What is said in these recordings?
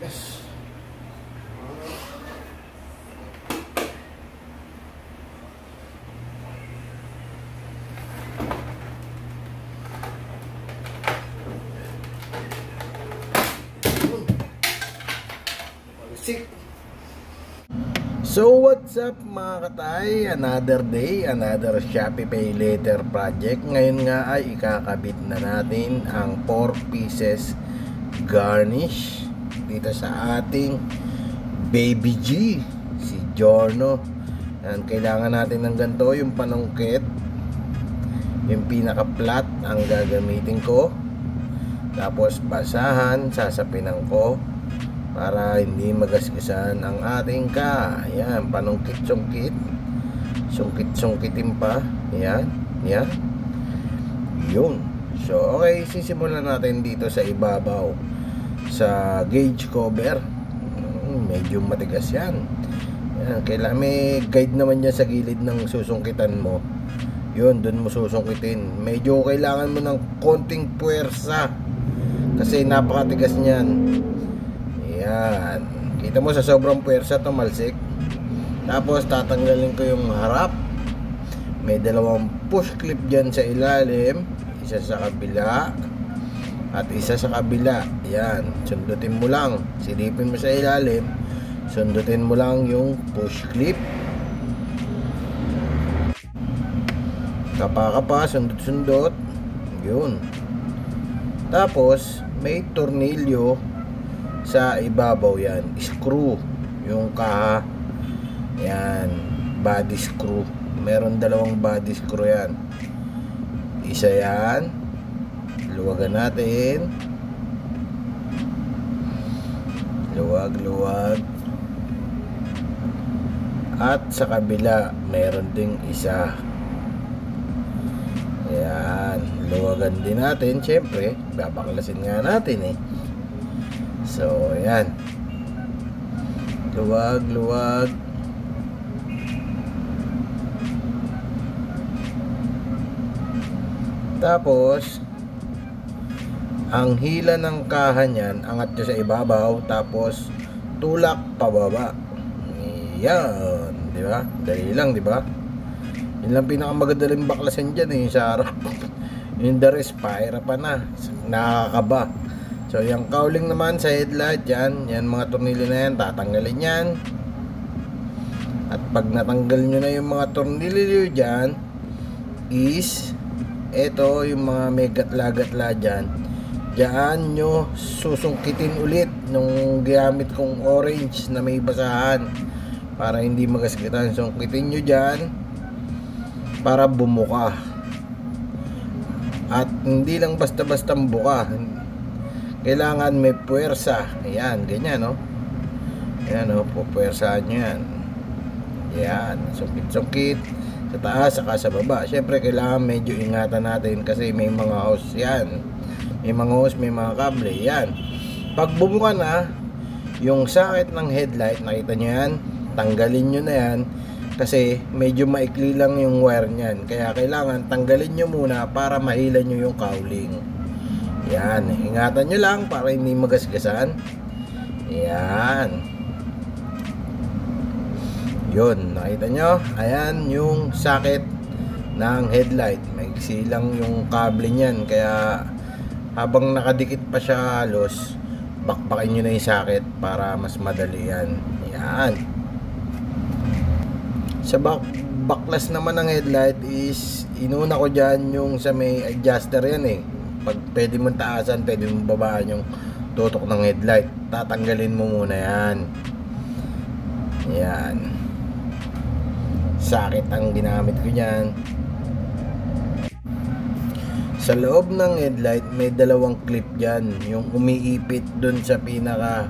Yes. So what's up mga katay, another day, another Shopee Pay Later project. Ngayon nga ay ikakabit na natin ang 4 pieces garnish dito sa ating baby G, si Giorno. Yan, kailangan natin ng ganito, yung panungkit, yung pinaka flat ang gagamitin ko, tapos basahan, sasapinan ko para hindi magasgasan ang ating Ayan, panungkit-sungkit, sungkit-sungkitin pa. Ayan, yan, yun. So okay, sisimulan natin dito sa ibabaw sa gauge cover. Medyo matigas yan. Ayan, kailangan may guide naman yan sa gilid ng susungkitan mo. Yun, dun mo susungkitin. Medyo kailangan mo ng konting puwersa kasi napakatigas niyan. Yan. Kita mo sa sobrang puwersa tumalsik. Tapos tatanggalin ko yung harap. May dalawang push clip dyan sa ilalim, isa sa kabila at isa sa kabila. Yan. Sundutin mo lang. Silipin mo sa ilalim. Sundutin mo lang yung push clip. Kapa-kapa, sundot-sundot. Yun. Tapos may tornilyo sa ibabaw yan, screw yung kaha. Yan, body screw. Meron dalawang body screw yan. Isa yan, luwagan natin, luwag. At sa kabila meron ding isa. Yan, luwagan din natin. Syempre babaklasin nga natin eh. So, ayan. Luwag. Tapos, ang hila ng kaha niyan, angat nyo sa ibabaw, tapos tulak pababa. Ayan, di ba? Dali lang, di ba? Yun lang pinakamagadaling baklasin dyan eh, sa harap. Yung the rest, pahirapan na. Nakakaba. So, yung cowling naman sa headlight, yan mga tornilyo na yan, tatanggalin yan. At pag natanggal nyo na yung mga tornilyo dyan, is, eto yung mga may gatla-gatla dyan, dyan nyo susungkitin ulit nung gamit kong orange na may basahan para hindi magasgitan. Sungkitin nyo dyan para bumuka. At hindi lang basta-basta buka, kailangan may puwersa. Ayan, ganyan, no? Ayan, no? Pupuwersahan nyo yan. Ayan, sungkit-sungkit sa taas, saka sa baba. Siyempre, kailangan medyo ingatan natin kasi may mga hose yan. May mga hose, may mga kable. Ayan. Pag bumuka na, yung sakit ng headlight, nakita nyo yan, tanggalin nyo na yan kasi medyo maikli lang yung wire nyan. Kaya kailangan tanggalin nyo muna para mahila nyo yung cowling. Yan, ingatan nyo lang para hindi magasgasan. Yan. Yun, nakita nyo? Ayan yung socket ng headlight. Maiksi lang yung kable nyan. Kaya habang nakadikit pa siya halos, bakbakin nyo na yung socket para mas madali yan. Yan. Sa baklas naman ng headlight is inuna ko dyan yung sa may adjuster yan eh. Pag pwede mong taasan, pwede mong babaan yung tutok ng headlight. Tatanggalin mo muna yan. Yan. Sakit ang ginamit ko dyan. Sa loob ng headlight, may dalawang clip dyan. Yung umiipit dun sa pinaka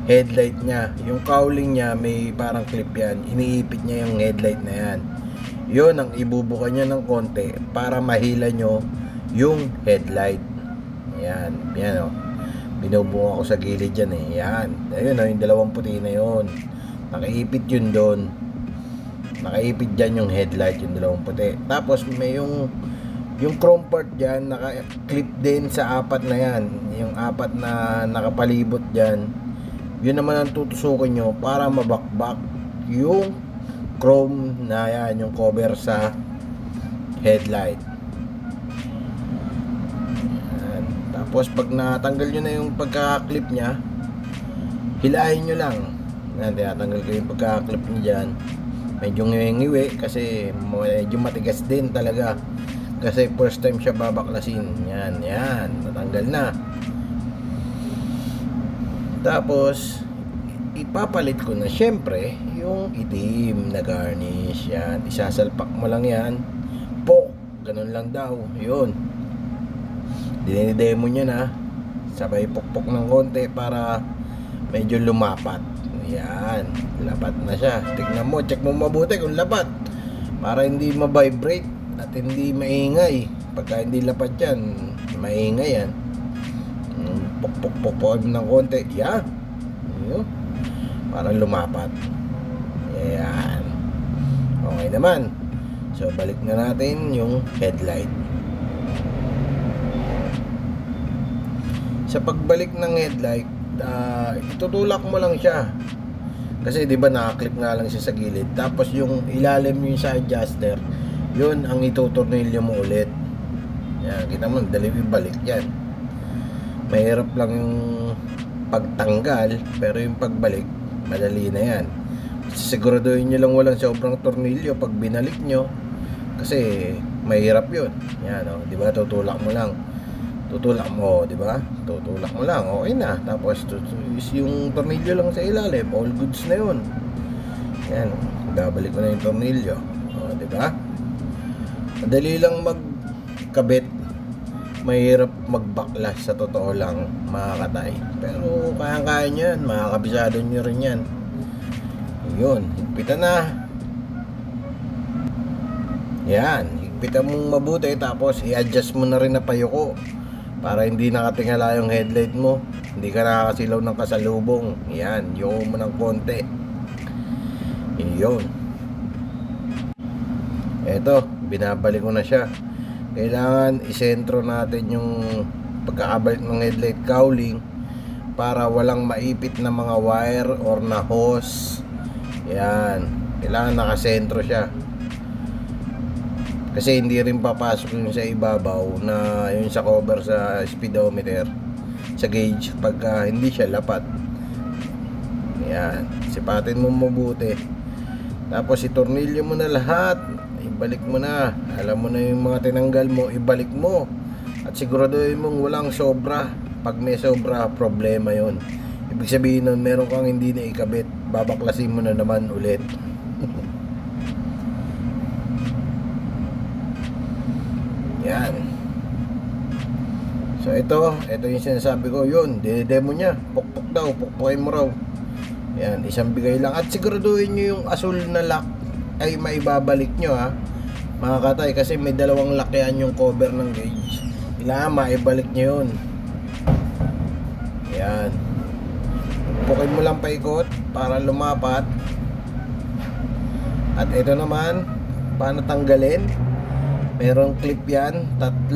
headlight niya. Yung cowling niya, may parang clip yan. Iniipit niya yung headlight na yan. Yun ang ibubuka niya ng konti para mahila nyo yung headlight. Ayan, yan o. Binubuka ko sa gilid dyan eh. Yan, ayun o, yung dalawang puti na yun. Nakaipit yun doon. Nakaipit dyan yung headlight, yung dalawang puti. Tapos may yung chrome part dyan, naka-clip din sa apat na yan. Yung apat na nakapalibot dyan, Yun naman ang tutusukin nyo para mabakbak yung chrome na yan, yung cover sa headlight. Yan. Tapos pag natanggal nyo na yung pagka-clip nya, hilahin nyo lang. Yan, tinatanggal ko yung pagka-clip nyo dyan. Medyo ngiwi kasi medyo matigas din talaga. Kasi first time siya babaklasin. Yan, yan. Natanggal na. Tapos ipapalit ko na syempre yung itim na garnish. Yan, isasalpak mo lang yan. Ganun lang daw. Yun. Dinidemo niya na. Sabay pukpok ng konti para medyo lumapat. Yan. Lapat na siya. Tignan mo. Check mo mabuti kung lapat. Para hindi ma-vibrate at hindi maingay. Pagka hindi lapat yan, maingay yan. Pukpok ng konti. Yan. Yun. Para lumapat. Yan. Okay naman. So balik na natin yung headlight. Sa pagbalik ng headlight, itutulak mo lang siya. Kasi 'di ba naka-clip nga lang siya sa gilid. Tapos yung ilalim yung sa adjuster, yun ang itutornilyo mo ulit. Yan, kita mo, dali ibalik yan. Mahirap lang yung pagtanggal, pero yung pagbalik, madali na yan. Siguraduhin nyo lang walang sobrang tornilyo pag binalik nyo. Kasi mahirap yun. Yan, oh, di ba? Tutulak mo lang. Tutulak mo, di ba? Tutulak mo lang. Okay na. Tapos yung tornilyo lang sa ilalim, all goods na yun. Yan, babalik mo na yung tornilyo. Oh, di ba? Madali lang magkabit. Mahirap magbaklas sa totoo lang, mga katay. Pero kaya-kaya nyo yan. Makakabisado nyo rin yan. Yun, higpitan na. Yan, higpitan mong mabuti. Tapos i-adjust mo na rin na payuko para hindi nakatingala yung headlight mo. Hindi ka nakakasilaw ng kasalubong. Yan, yuko mo ng konti. Yun. Eto, binabalik ko na siya. Kailangan isentro natin yung pagkakabalik ng headlight cowling para walang maipit na mga wire or na hose. Yan, kailangan nakasentro siya. Kasi hindi rin papasok yung sa ibabaw na yung sa cover sa speedometer, sa gauge, pagka hindi siya lapat. Yan, sipatin mo mabuti. Tapos itornilyo mo na lahat. Ibalik mo na. Alam mo na yung mga tinanggal mo, ibalik mo. At siguraduhin mong walang sobra. Pag may sobra, problema yon. Ibig sabihin nun, meron kang hindi na ikabit, babaklasin mo na naman ulit. Yan. So ito yung sinasabi ko, yun, demo niya. Pukpok daw, pukpukin mo raw. Yan, isang bigay lang. At siguraduhin nyo yung asul na lock ay maibabalik nyo, ha, mga katay, kasi may dalawang lock yan yung cover ng gauge. Kailangan maibalik nyo yun. Yan. Pukin mo lang paikot para lumapat. At ito naman, paano tanggalin? Merong clip yan, 3.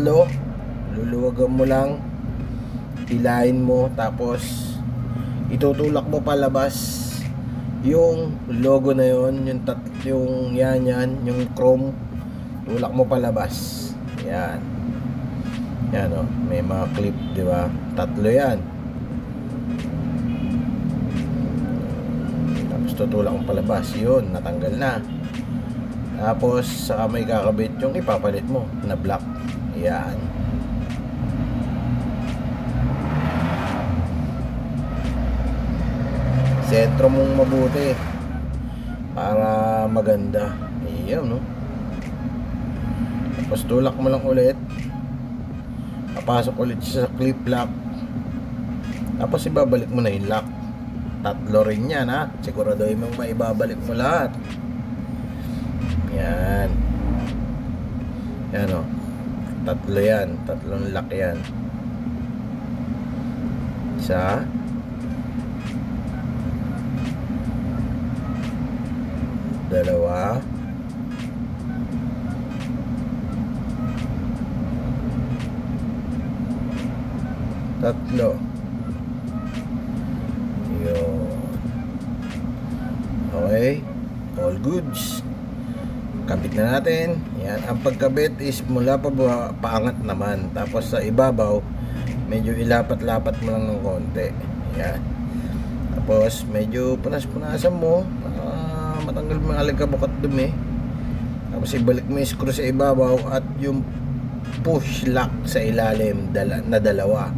Luluwagan mo lang, hilahin mo, tapos itutulak mo palabas yung logo na yon, yung yan, yung chrome. Tulak mo palabas. Yan. Yan, oh, may mga clip, di ba? 3 yan. Tapos tutulak mo palabas, yun, natanggal na. Tapos saka may kakabit yung ipapalit mo na black. Yan. Sentro mong mabuti para maganda. Iyon, no? Tapos tulak mo lang ulit. Papasok ulit sa clip lock. Tapos ibabalik mo na yung lock. 3 rin yan, ha? Siguraduhin mong maibabalik mo lahat. Yan. Yan, o. 3 yan. 3 lock yan. Isa. 2. 3. Yun. all goods. Kabit na natin. Yan, ang pagkabit is mula pa paangat naman. Tapos sa ibabaw, medyo ilapat-lapat mo lang ng konti. Yan. Tapos medyo punas-punasan mo para matanggal mo yung alikabok at dumi. Tapos ibalik mo yung screw sa ibabaw at yung push lock sa ilalim na dalawa.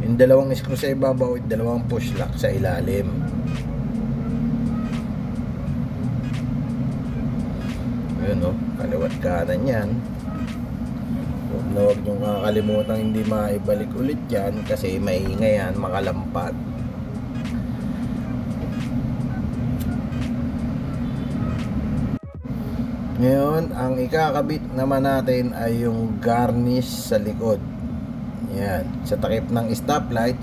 Yung dalawang screw sa ibabaw at dalawang push lock sa ilalim. Yun o, kaliwat kanan yan. Huwag nyo kakalimutan hindi maibalik ulit yan kasi maingay yan, makalampag. Ngayon, ang ikakabit naman natin ay yung garnish sa likod. Yan, sa takip ng stoplight.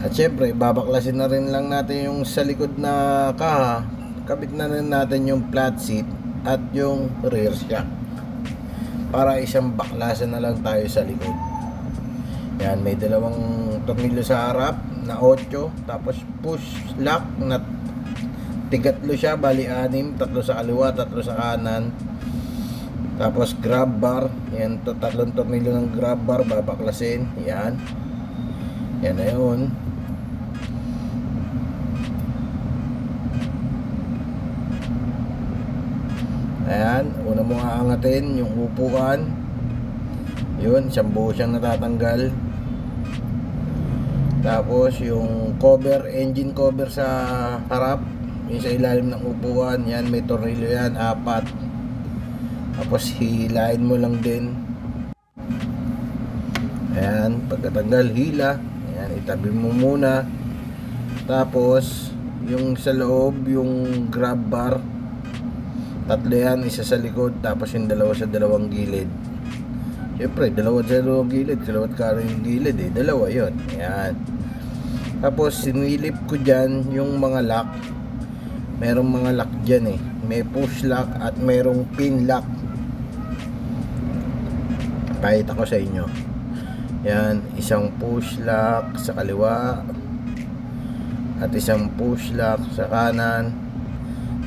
At syempre, babaklasin na rin lang natin yung sa likod na kaha. Kabit na rin natin yung flat seat at yung rear shock. Para isang baklasan na lang tayo sa likod. Yan, may dalawang tornilyo sa harap na 8. Tapos push lock na tigatlo siya, bali 6. 3 sa kaliwa, 3 sa kanan. Tapos grab bar, yan, tatlong tornilyo ng grab bar, babaklasin. Yan. Yan na yun. Ayan, una mo aangatin yung upuan. Yun, isang buo siyang natatanggal. Tapos yung cover, engine cover sa harap, yung sa ilalim ng upuan, yan, may tornilyo yan, 4. Tapos hilain mo lang din. Ayan, pagkatanggal, hila. Ayan, itabi mo muna. Tapos yung sa loob, yung grab bar, 3 yan, isa sa likod, tapos yung dalawa sa dalawang gilid. Siyempre, dalawa sa dalawang gilid, kalawat kanan yung gilid eh, dalawa yun. Ayan. Tapos sinilip ko dyan yung mga lock. Merong mga lock dyan eh. May push lock at merong pin lock. Pakita ko sa inyo. Yan, isang push lock sa kaliwa at isang push lock sa kanan.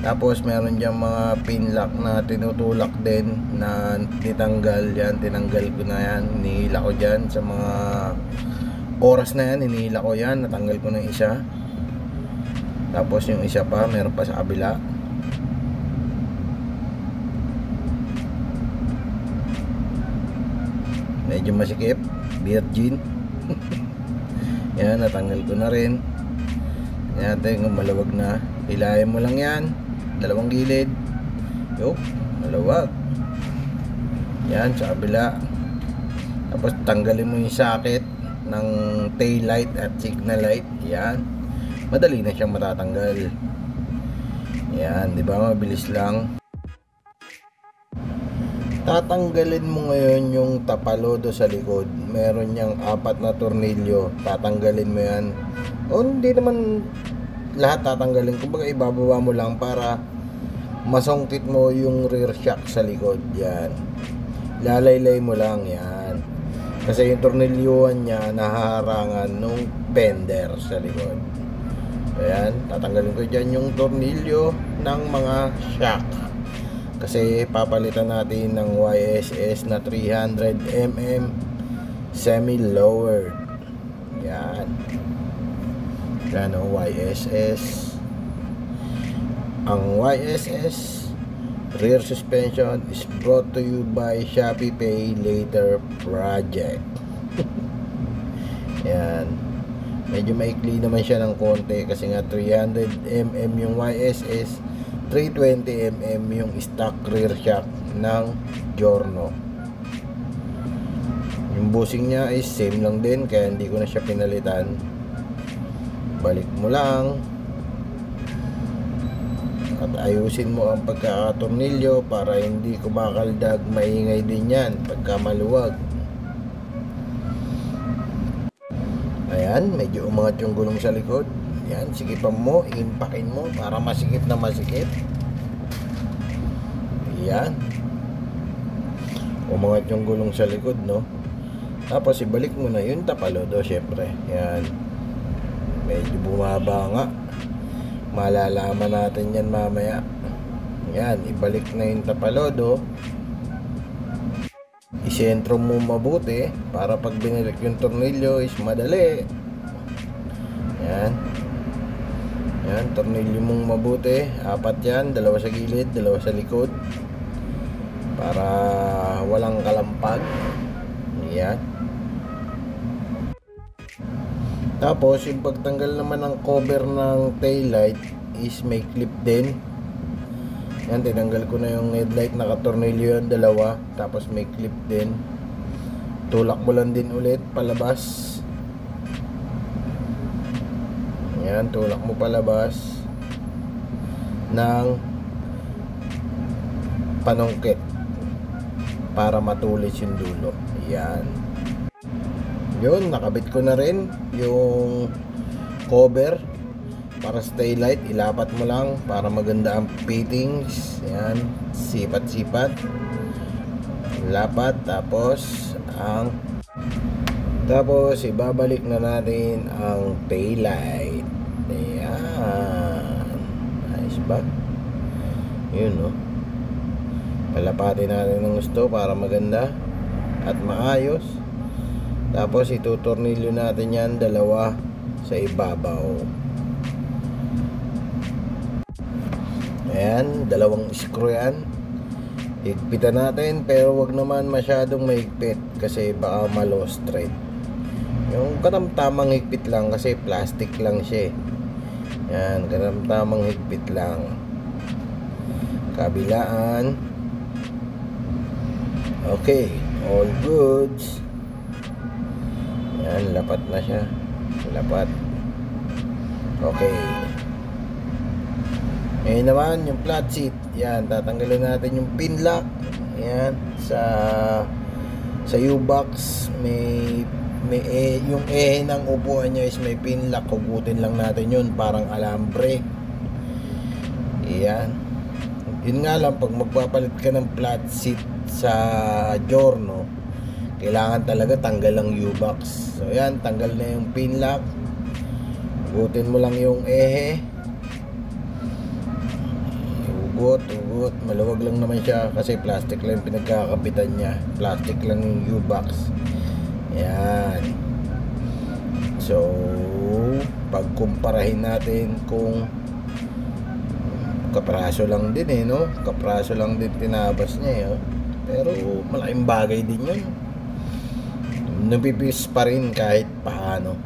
Tapos meron dyan mga pin lock na tinutulak din na titanggal. Yan, tinanggal ko na yan. Hinihila ko dyan sa mga oras na yan. Hinihila ko yan, natanggal ko na isa. Tapos yung isa pa, meron pa sa kabila. Medyo masikip, virgin. Yan, natanggal ko na rin. Yan natin kung malawag na. Hilahin mo lang yan, dalawang gilid. Yup, malawag. Yan, sa kabila. Tapos tanggalin mo yung socket ng tail light at signal light. Yan, madali na siyang matatanggal. Yan, di ba, mabilis lang. Tatanggalin mo ngayon yung tapalodo sa likod. Meron niyang 4 na tornilyo. Tatanggalin mo yan. O hindi naman lahat tatanggalin. Kumbaga ibababa mo lang para masungkit mo yung rear shock sa likod. Yan. Lalaylay mo lang yan. Kasi yung tornilyuhan niya nahaharangan nung fender sa likod. Ayan. Tatanggalin ko dyan yung tornilyo ng mga shock. Kasi papalitan natin ng YSS na 300mm semi-lowered. Yan. Yan ang YSS. Ang YSS rear suspension is brought to you by Shopee Pay Later Project. Yan. Medyo maikli naman siya ng konti kasi nga 300mm yung YSS, 320mm yung stock rear shock ng Giorno. Yung bushing niya is same lang din kaya hindi ko na siya pinalitan. Balik mo lang at ayusin mo ang pagkakatornilyo para hindi kumakaldag. Maingay din yan pagka maluwag. Ayan, medyo umangat yung gulong sa likod. Yan, sikipan mo, impakin mo para masikip na masikip. Yan. Umangat yung gulong sa likod, no? Tapos ibalik mo na yung tapalodo, syempre. Yan. Medyo bumaba nga. Malalaman natin yan mamaya. Yan, ibalik na yung tapalodo. Isentro mo mabuti para pag binalik yung tornilyo is madali. Yan. Yan, tornilyo mong mabuti. 4 yan, 2 sa gilid, 2 sa likod. Para walang kalampag. Yan. Tapos, yung pagtanggal naman ng cover ng taillight is may clip din. Yan, tinanggal ko na yung headlight, nakatornilyo yun, 2. Tapos may clip din. Tulak mo lang din ulit, palabas. Yan, tulak mo palabas ng panungkit para matulis yung dulo. Yan. Yun, nakabit ko na rin yung cover para sa taillight. Ilapat mo lang para maganda ang fittings. Yan, sipat-sipat. Lapat, tapos ibabalik na natin ang taillight. Ayan. Ayos ba? Yun, no? Palapatin natin ng gusto para maganda at maayos. Tapos itutornilyo natin yan 2 sa ibabaw. Ayan, 2 screw yan. Higpitan natin, pero wag naman masyadong mahigpit kasi baka ma-lost thread. Yung katamtamang higpit lang kasi plastic lang siya. Yan, katamtamang higpit lang. Kabilaan. Okay, all goods. Yan, lapat na siya. Lapat. Okay. Ngayon naman, yung flat seat. Yan, tatanggalin natin yung pin lock. Yan, sa U-box yung ng upuan niya is may pin lock. Hugutin lang natin yun, parang alambre. Yan. Yun nga lang, pag magpapalit ka ng flat seat sa Giorno, kailangan talaga tanggal ang U-box. So yan, tanggal na yung pin lock. Hugutin mo lang yung Hugot. Maluwag lang naman siya kasi plastic lang yung pinagkakapitan niya. Plastic lang yung U-box. Yan. So, pagkumparahin natin kung kapraso lang din no? Kapraso lang din tinabas niya pero malaking bagay din yun. Napipis pa rin kahit paano.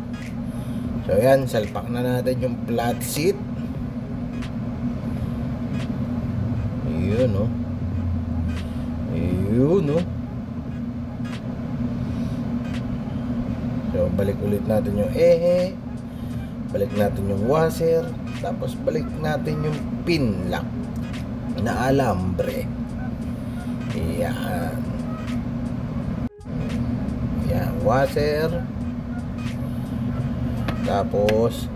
So yan, salpak na natin yung flat seat. Yun So balik ulit natin yung balik natin yung washer, tapos balik natin yung pin lock na alambre. Yan. Yan, washer, tapos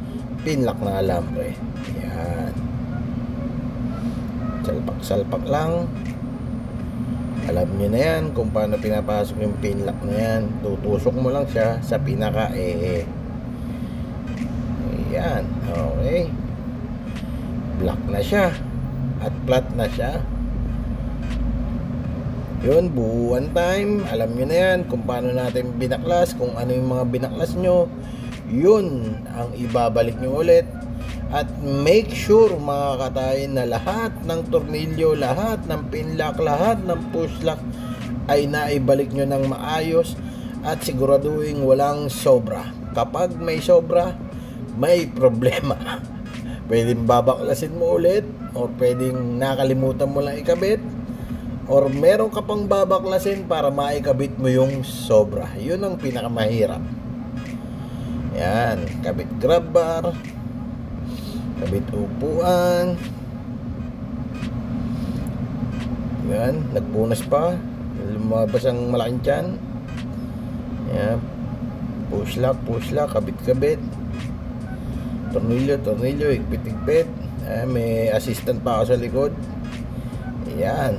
pin lock na alambre. Yan. Salpak lang. Alam nyo na yan kung paano pinapasok yung pin lock na yan. Tutusok mo lang siya sa pinaka Yan, okay. Black na siya at flat na siya. Yun, buuan time. Alam nyo na yan kung paano natin binaklas, kung ano yung mga binaklas nyo, yun ang ibabalik nyo ulit. At make sure mga katayin na lahat ng tornilyo, lahat ng pin lock, lahat ng push lock ay naibalik nyo ng maayos at siguraduhin walang sobra. Kapag may sobra, may problema. Pwedeng babaklasin mo ulit, o pwedeng nakalimutan mo lang ikabit, or meron ka pang babaklasin para maikabit mo yung sobra. Yun ang pinakamahirap. Yan, kabit grab bar, kabit upuan. Yan, nagpunas pa, lumabas ang malaking tiyan. Yan, push lock, kabit-kabit, tornilyo, higpit-higpit. May assistant pa ako sa likod. Ayan,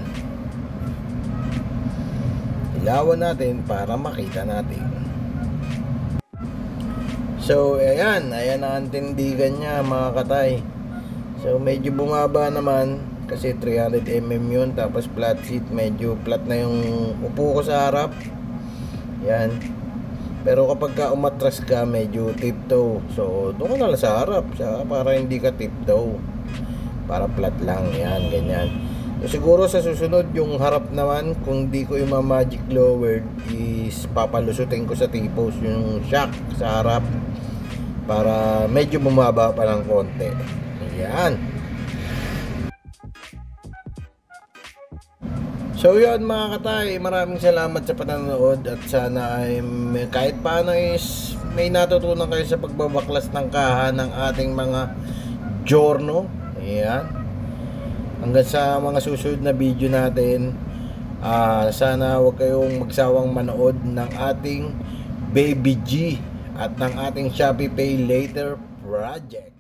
ilawan natin para makita natin. So ayan ang tindigan niya mga katay. So medyo bumaba naman. kasi 300mm yun, tapos flat seat, medyo flat na yung upo ko sa harap. Yan. Pero kapag ka umatras ka, medyo tiptoe. So, doon ka na lang sa harap para hindi ka tiptoe. Para flat lang. Yan, ganyan. So, siguro sa susunod, yung harap naman, kung di ko yung magic lowered, is papalusutin ko sa T-post yung shock sa harap para medyo bumaba pa ng konti. Yan. So yun mga katay, maraming salamat sa panonood at sana ay kahit paano is may natutunan kayo sa pagbabaklas ng kaha ng ating mga Giorno. Ayan. Hanggang sa mga susunod na video natin, sana huwag kayong magsawang manood ng ating Baby G at ng ating Shopee Pay Later project.